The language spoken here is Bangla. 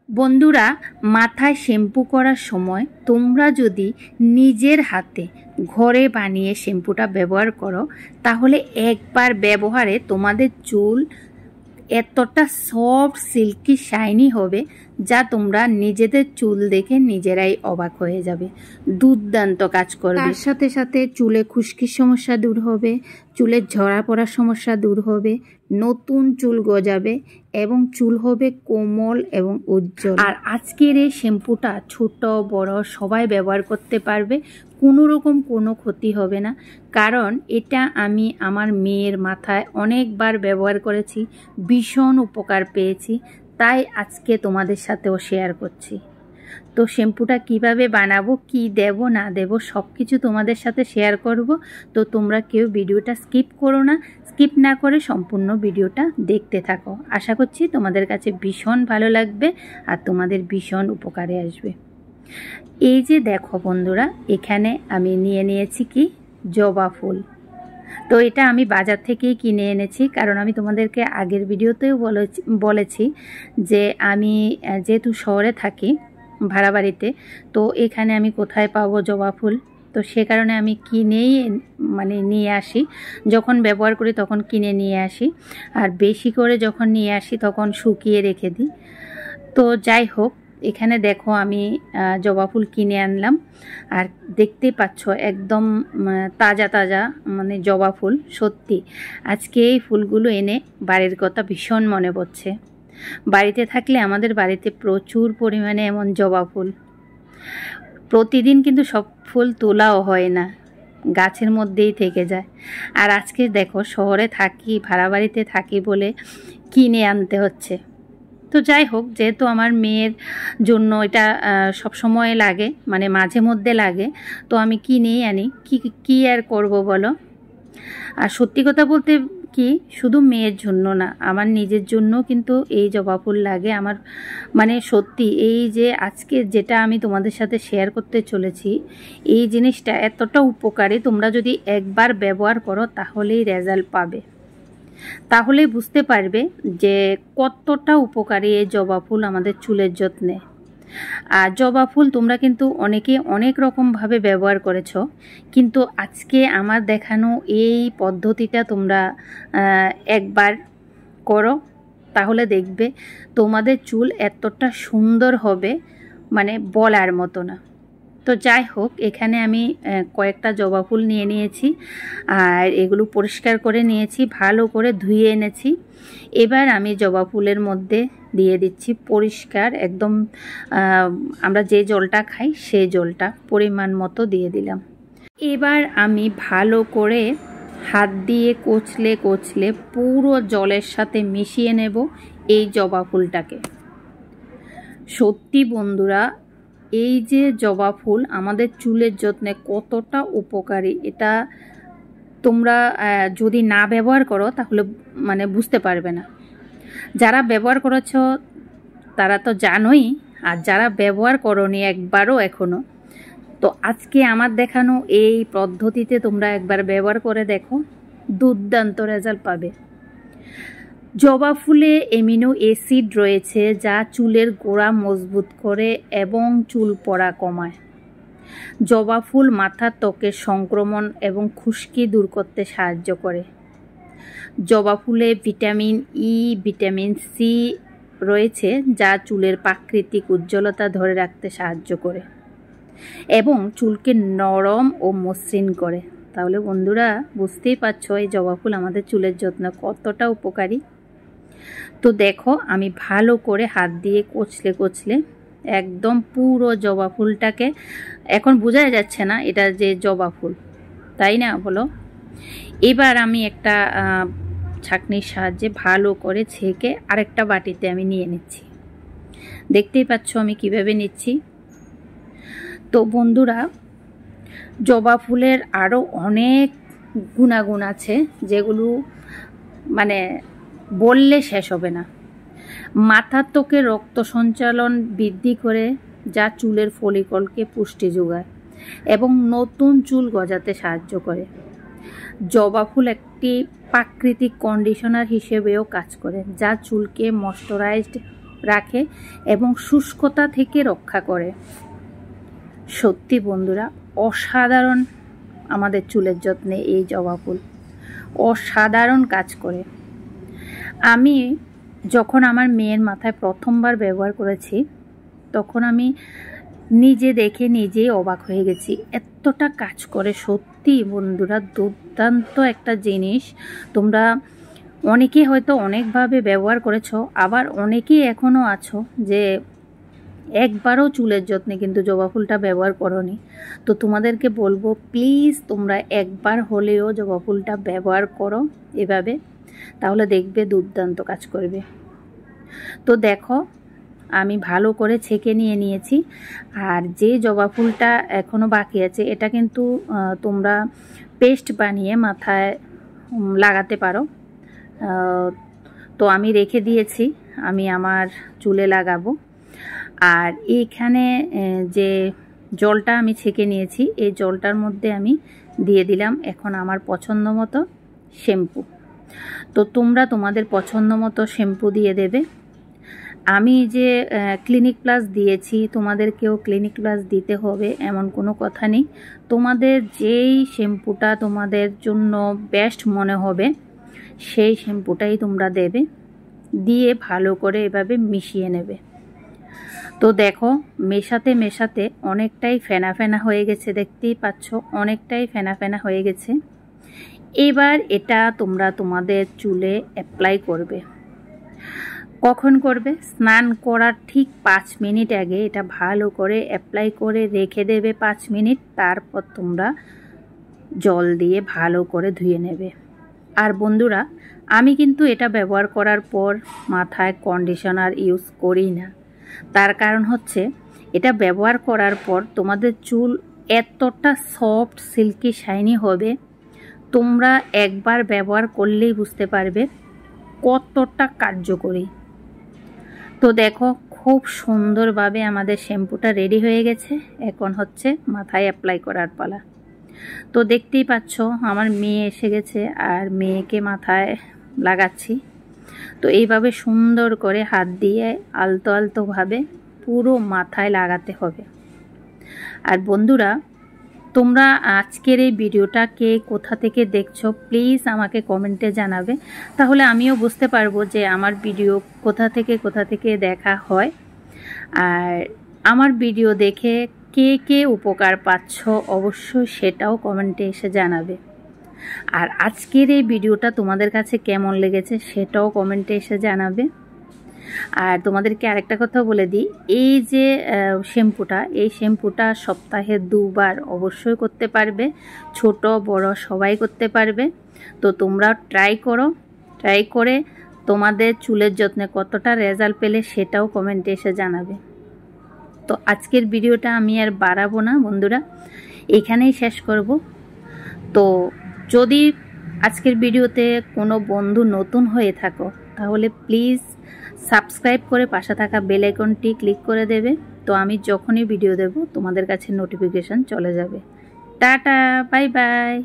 বন্ধুরা, মাথায় শ্যাম্পু করার সময় তোমরা যদি নিজের হাতে ঘরে বানিয়ে শ্যাম্পুটা ব্যবহার করো, তাহলে একবার ব্যবহারে তোমাদের চুল এতটা সফট, সিল্কি, শাইনি হবে যা তোমরা নিজেদের চুল দেখে নিজেরাই অবাক হয়ে যাবে। দুর্দান্ত কাজ করবে। তার সাথে সাথে চুলে খুশকির সমস্যা দূর হবে, চুলের ঝরা পড়ার সমস্যা দূর হবে, নতুন চুল গজাবে এবং চুল হবে কোমল এবং উজ্জ্বল। আর আজকের এই শ্যাম্পুটা ছোট বড় সবাই ব্যবহার করতে পারবে, কোনো রকম কোনো ক্ষতি হবে না। কারণ এটা আমি আমার মেয়ের মাথায় অনেকবার ব্যবহার করেছি, ভীষণ উপকার পেয়েছি, তাই আজকে তোমাদের সাথেও শেয়ার করছি। তো শ্যাম্পুটা কিভাবে বানাবো, কি দেব না দেব সব কিছু তোমাদের সাথে শেয়ার করব। তো তোমরা কেউ ভিডিওটা স্কিপ করো না, স্কিপ না করে সম্পূর্ণ ভিডিওটা দেখতে থাকো। আশা করছি তোমাদের কাছে ভীষণ ভালো লাগবে আর তোমাদের ভীষণ উপকারে আসবে। এই যে দেখো বন্ধুরা, এখানে আমি নিয়ে নিয়েছি কি জবা ফুল। তো এটা আমি বাজার থেকেই কিনে এনেছি, কারণ আমি তোমাদেরকে আগের ভিডিওতেও বলেছি যে আমি যেহেতু শহরে থাকি ভাড়া বাড়িতে, তো এখানে আমি কোথায় পাবো জবা ফুল। তো সে কারণে আমি কিনেই নিয়ে আসি, যখন ব্যবহার করি তখন কিনে নিয়ে আসি, আর বেশি করে যখন নিয়ে আসি তখন শুকিয়ে রেখে দিই। তো যাই হোক, এখানে দেখো আমি জবা ফুল কিনে আনলাম, আর দেখতেই পাচ্ছ একদম তাজা তাজা জবা ফুল। সত্যি আজকে এই ফুলগুলো এনে বাড়ির কথা ভীষণ মনে পড়ছে। বাড়িতে থাকলে আমাদের বাড়িতে প্রচুর পরিমাণে এমন জবা ফুল। প্রতিদিন কিন্তু সব ফুল তোলাও হয় না, গাছের মধ্যেই থেকে যায়। আর আজকে দেখো শহরে থাকি, ভাড়া বাড়িতে থাকি বলে কিনে আনতে হচ্ছে। তো যাই হোক, যেহেতু আমার মেয়ের জন্য এটা সব সময় লাগে, মাঝে মধ্যে লাগে, তো আমি কিনেই আনি। কি আর করব বলো। আর সত্যি কথা বলতে কি, শুধু মেয়ের জন্য না, আমার নিজের জন্য কিন্তু এই জবা ফুল লাগে আমার। সত্যি এই যে আজকে যেটা আমি তোমাদের সাথে শেয়ার করতে চলেছি, এই জিনিসটা এতটা উপকারী, তোমরা যদি একবার ব্যবহার করো তাহলেই রেজাল্ট পাবে, তাহলেই বুঝতে পারবে যে কতটা উপকারী এই জবা ফুল আমাদের চুলের যত্নে। আর জবা ফুল তোমরা কিন্তু অনেকে অনেক রকমভাবে ব্যবহার করেছো, কিন্তু আজকে আমার দেখানো এই পদ্ধতিটা তোমরা একবার করো, তাহলে দেখবে তোমাদের চুল এতটা সুন্দর হবে, বলার মতো না। তো যাই হোক, এখানে আমি কয়েকটা জবা ফুল নিয়ে নিয়েছি, আর এগুলো পরিষ্কার করে নিয়েছি, ভালো করে ধুয়ে এনেছি। এবার আমি জবা ফুলের মধ্যে দিয়ে দিচ্ছি পরিষ্কার একদম, আমরা যে জলটা খাই সেই জলটা পরিমাণ মতো দিয়ে দিলাম। এবার আমি ভালো করে হাত দিয়ে কচলে কচলে পুরো জলের সাথে মিশিয়ে নেব এই জবা ফুলটাকে। সত্যি বন্ধুরা, এই যে জবা ফুল আমাদের চুলের যত্নে কতটা উপকারী, এটা তোমরা যদি না ব্যবহার করো তাহলে বুঝতে পারবে না। যারা ব্যবহার করেছ তারা তো জানোই, আর যারা ব্যবহার করোনি একবারও এখনো, তো আজকে আমার দেখানো এই পদ্ধতিতে তোমরা একবার ব্যবহার করে দেখো, দুর্দান্ত রেজাল্ট পাবে। জবা ফুলে অ্যামিনো অ্যাসিড রয়েছে যা চুলের গোড়া মজবুত করে এবং চুল পড়া কমায়। জবা ফুল মাথার ত্বকের সংক্রমণ এবং খুশকি দূর করতে সাহায্য করে। জবা ফুলে ভিটামিন ই, ভিটামিন সি রয়েছে যা চুলের প্রাকৃতিক উজ্জ্বলতা ধরে রাখতে সাহায্য করে এবং চুলকে নরম ও মসৃণ করে। তাহলে বন্ধুরা বুঝতেই পারছো এই জবা ফুল আমাদের চুলের যত্ন কতটা উপকারী। তো দেখো আমি ভালো করে হাত দিয়ে কচলে কচলে একদম পুরো জবা ফুলটাকে, এখন বোঝা যাচ্ছে না এটা যে জবা ফুল, তাই না বলো। এবার আমি একটা ছাঁকনির সাহায্যে ভালো করে ছেঁকে আরেকটা বাটিতে আমি নিয়ে নিচ্ছি। দেখতেই পাচ্ছ আমি কিভাবে নিচ্ছি। তো বন্ধুরা, জবা ফুলের আরও অনেক গুণাগুণ আছে যেগুলো বললে শেষ হবে না। মাথার ত্বকে রক্ত সঞ্চালন বৃদ্ধি করে যা চুলের ফলিকলকে পুষ্টি যোগায় এবং নতুন চুল গজাতে সাহায্য করে। জবা ফুল একটি প্রাকৃতিক কন্ডিশনার হিসেবেও কাজ করে যা চুলকে ময়শ্চারাইজড রাখে এবং শুষ্কতা থেকে রক্ষা করে। সত্যি বন্ধুরা, অসাধারণ আমাদের চুলের যত্নে এই জবা ফুল অসাধারণ কাজ করে। আমি যখন আমার মেয়ের মাথায় প্রথমবার ব্যবহার করেছি তখন আমি নিজে দেখে নিজেই অবাক হয়ে গেছি, এতটা কাজ করে। সত্যি বন্ধুরা, দুর্দান্ত একটা জিনিস। তোমরা অনেকে হয়তো অনেকভাবে ব্যবহার করেছো, আবার অনেকেই এখনও আছো যে একবারও চুলের যত্নে কিন্তু জবা ফুলটা ব্যবহার করোনি। তো তোমাদেরকে বলবো, প্লিজ তোমরা একবার হলেও জবা ফুলটা ব্যবহার করো এভাবে, তাহলে দেখবে দুর্দান্ত কাজ করবে। তো দেখো, আমি ভালো করে ছেঁকে নিয়েছি। আর যে জবা ফুলটা এখনও বাকি আছে, এটা কিন্তু তোমরা পেস্ট বানিয়ে মাথায় লাগাতে পারো। তো আমি রেখে দিয়েছি, আমি আমার চুলে লাগাবো। আর এইখানে যে জলটা আমি ছেঁকে নিয়েছি, এই জলটার মধ্যে আমি দিয়ে দিলাম এখন আমার পছন্দ মতো শ্যাম্পু। তো তোমরা তোমাদের পছন্দ মতো শ্যাম্পু দিয়ে দেবে। আমি যে ক্লিনিক প্লাস দিয়েছি, তোমাদেরকেও ক্লিনিক প্লাস দিতে হবে এমন কোনো কথা নেই। তোমাদের যেই শ্যাম্পুটা তোমাদের জন্য বেস্ট মনে হবে সেই শ্যাম্পুটাই তোমরা দেবে, দিয়ে ভালো করে এভাবে মিশিয়ে নেবে। তো দেখো, মেশাতে মেশাতে অনেকটাই ফেনা ফেনা হয়ে গেছে, দেখতেই পাচ্ছ অনেকটাই ফেনা ফেনা হয়ে গেছে। এবার এটা তোমরা তোমাদের চুলে অ্যাপ্লাই করবে। কখন করবে? স্নান করার ঠিক 5 মিনিট আগে এটা ভালো করে অ্যাপ্লাই করে রেখে দেবে 5 মিনিট। তারপর তোমরা জল দিয়ে ভালো করে ধুয়ে নেবে। আর বন্ধুরা, আমি কিন্তু এটা ব্যবহার করার পর মাথায় কন্ডিশনার ইউজ করি না। তার কারণ হচ্ছে, এটা ব্যবহার করার পর তোমাদের চুল এতটা সফট সিল্কি শাইনি হবে, তোমরা একবার ব্যবহার করলেই বুঝতে পারবে কতটা কার্যকরী। তো দেখো, খুব সুন্দরভাবে আমাদের শ্যাম্পুটা রেডি হয়ে গেছে। এখন হচ্ছে মাথায় অ্যাপ্লাই করার পালা। তো দেখতেই পাচ্ছ আমার মেয়ে এসে গেছে আর মেয়েকে মাথায় লাগাচ্ছি। তো এইভাবে সুন্দর করে হাত দিয়ে আলতো আলতোভাবে পুরো মাথায় লাগাতে হবে। আর বন্ধুরা, তোমরা আজকের এই ভিডিওটা কে কোথা থেকে দেখছো প্লিজ আমাকে কমেন্টে জানাবে, তাহলে আমিও বুঝতে পারবো যে আমার ভিডিও কোথা থেকে দেখা হয়। আর আমার ভিডিও দেখে কে কে উপকার পাচ্ছ অবশ্যই সেটাও কমেন্টে এসে জানাবে। আর আজকের এই ভিডিওটা তোমাদের কাছে কেমন লেগেছে সেটাও কমেন্টে এসে জানাবে। আর তোমাদেরকে আরেকটা কথা বলে দিই, এই যে এই শ্যাম্পুটা সপ্তাহে 2 বার অবশ্যই করতে পারবে, ছোট বড় সবাই করতে পারবে। তো তোমরা ট্রাই করে তোমাদের চুলের যত্নে কতটা রেজাল্ট পেলে সেটাও কমেন্টে এসে জানাবে। তো আজকের ভিডিওটা আমি আর বাড়াবো না বন্ধুরা, এখানেই শেষ করব। তো যদি আজকের ভিডিওতে কোনো বন্ধু নতুন হয়ে থাকো তাহলে প্লিজ সাবস্ক্রাইব করে পাশে থাকা বেল আইকনটি ক্লিক করে দেবে। তো আমি যখনই ভিডিও দেব তোমাদের কাছে নোটিফিকেশন চলে যাবে। Tata, bye bye.